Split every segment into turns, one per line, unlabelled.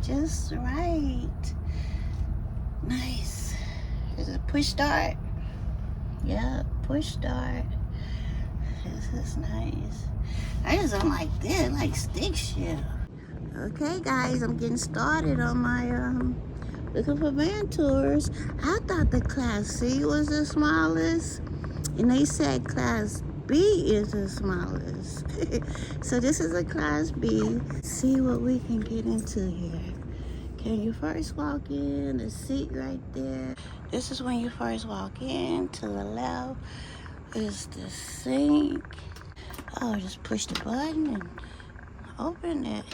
just right. Nice. Is it push start? Yeah, push start. This is nice. I just don't like this, like stick shift. Okay, guys, I'm getting started on my looking for van tours. I thought the Class C was the smallest, and they said Class B is the smallest. So this is a Class B. See what we can get into here. Can you first walk in? The seat right there. This is when you first walk in. To the left is the sink. Oh, just push the button and open it.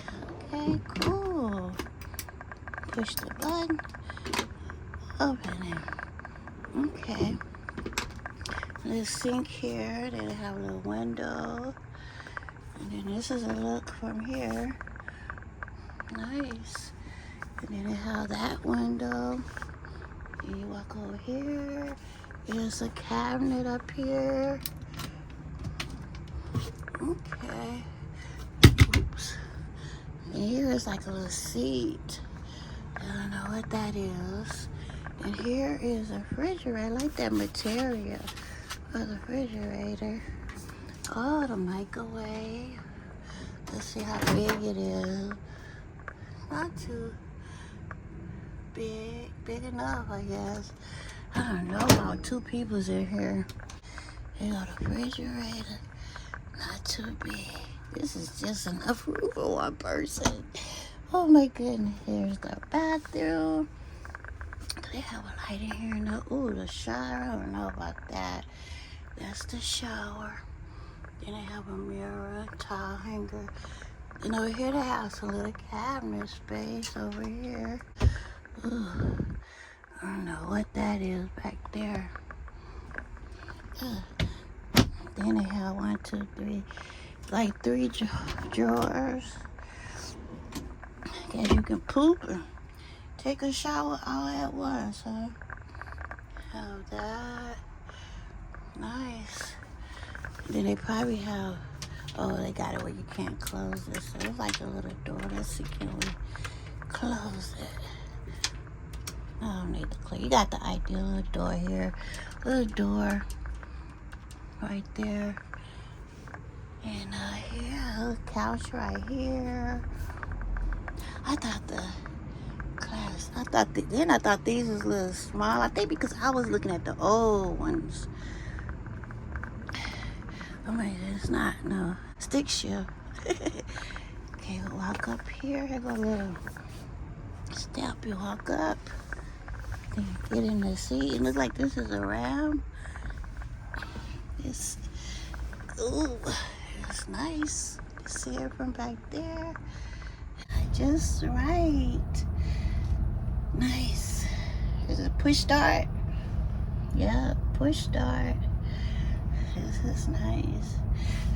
Okay, cool. Push the button, open it. Okay. This sink here, then they have a little window. And then this is a look from here. Nice. And then they have that window. And you walk over here. There's a cabinet up here. Okay. Oops. And here is like a little seat. I don't know what that is. And here is a refrigerator. I like that material for the refrigerator. Oh, the microwave. Let's see how big it is. Not too big. Big enough, I guess. I don't know, about 2 people's in here. They got a refrigerator. Not too big. This is just enough room for 1 person. Oh my goodness. Here's the bathroom. They have a light in here. No, ooh, the shower. I don't know about that. That's the shower. Then they have a mirror, towel hanger. And over here they have some little cabinet space over here. Ooh, I don't know what that is back there. Then they have 1, 2, 3, like 3 drawers. Guess you can poop and take a shower all at once, huh? Have that. Nice. Then they probably have, oh, they got it where you can't close this. So it's like a little door. Let's see, can we close it? I don't need to close. You got the ideal little door here. Little door right there. And here, a little couch right here. I thought these was a little small. I think because I was looking at the old ones. Oh my God, it's not, no. Stick shift. Okay, we'll walk up here. Here go a little step. You walk up. Then you get in the seat. It looks like this is a ramp. It's, ooh, it's nice. You see it from back there. Just right. Nice. Is it push start? Yeah, push start. This is nice.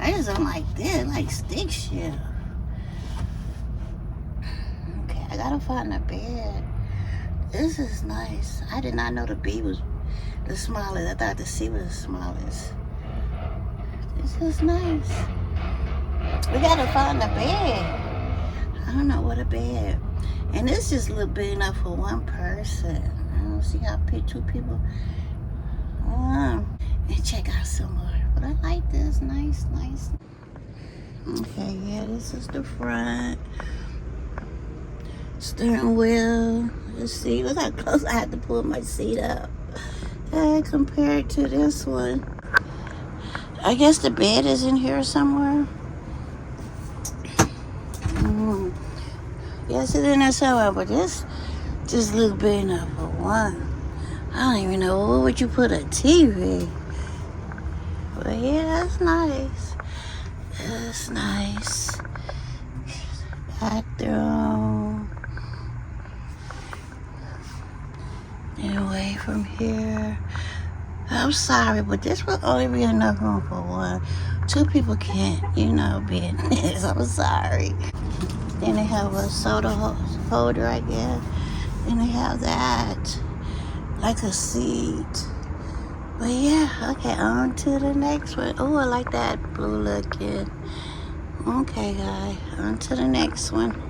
I just don't like this, like stick shift. Okay, I gotta find a bed. This is nice. I did not know the B was the smallest. I thought the C was the smallest. This is nice. We gotta find a bed. I don't know what a bed. And this is a little big enough for 1 person. I don't see how 2 people. And check out some more. But I like this. Nice, nice. Okay, yeah, this is the front. Steering wheel. Let's see. Look how close I had to pull my seat up. Compared to this one. I guess the bed is in here somewhere. Yes, it's in there somewhere, but this just look big enough for 1. I don't even know, where would you put a TV? But yeah, that's nice. That's nice. Bathroom. Anyway, from here. I'm sorry, but this will only be enough room for 1. 2 people can't, be in this. I'm sorry. Then they have a soda holder, I guess. Then they have that, like a seat. But yeah, okay, on to the next one. Oh, I like that blue looking. Okay, guys, on to the next one.